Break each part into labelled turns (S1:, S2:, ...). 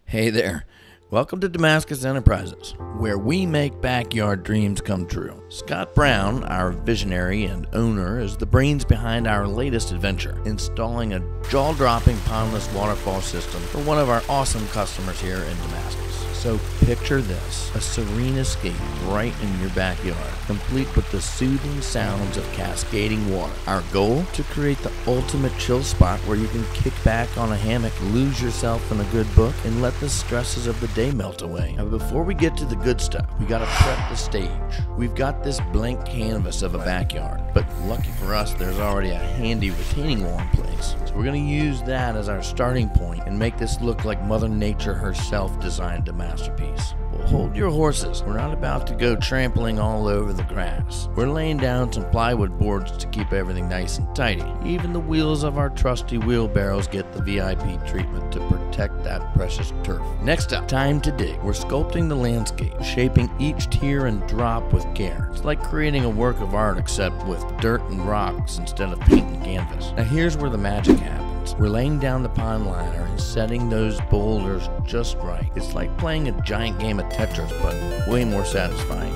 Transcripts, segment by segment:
S1: Hey there. Welcome to Damascus Enterprises, where we make backyard dreams come true. Scott Brown, our visionary and owner, is the brains behind our latest adventure, installing a jaw-dropping Pondless Waterfall system for one of our awesome customers here in Damascus. So picture this, a serene escape right in your backyard, complete with the soothing sounds of cascading water. Our goal? To create the ultimate chill spot where you can kick back on a hammock, lose yourself in a good book, and let the stresses of the day melt away. Now, before we get to the good stuff, we gotta prep the stage. We've got this blank canvas of a backyard, but lucky for us, there's already a handy retaining wall in place. So we're gonna use that as our starting point and make this look like Mother Nature herself designed a masterpiece. Well, hold your horses. We're not about to go trampling all over the grass. We're laying down some plywood boards to keep everything nice and tidy. Even the wheels of our trusty wheelbarrows get the VIP treatment to protect that precious turf. Next up, time to dig. We're sculpting the landscape, shaping each tier and drop with care. It's like creating a work of art except with dirt and rocks instead of paint and canvas. Now here's where the magic happens. We're laying down the pond liner and setting those boulders just right. It's like playing a giant game of Tetris, but way more satisfying.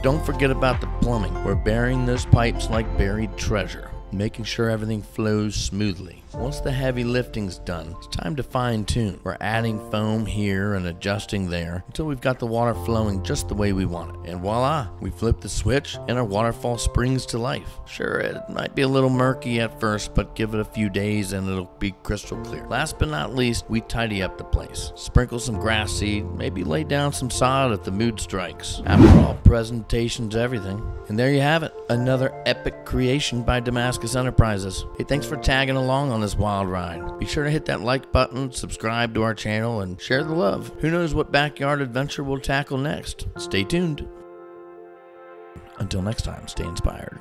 S1: Don't forget about the plumbing. We're burying those pipes like buried treasure, making sure everything flows smoothly. Once the heavy lifting's done, it's time to fine-tune. We're adding foam here and adjusting there until we've got the water flowing just the way we want it. And voila, we flip the switch and our waterfall springs to life. Sure, it might be a little murky at first, but give it a few days and it'll be crystal clear. Last but not least, we tidy up the place. Sprinkle some grass seed, maybe lay down some sod if the mood strikes. After all, presentation's everything. And there you have it, another epic creation by Damascus Enterprises. Hey, thanks for tagging along on this wild ride. Be sure to hit that like button, subscribe to our channel, and share the love. Who knows what backyard adventure we'll tackle next? Stay tuned. Until next time, stay inspired.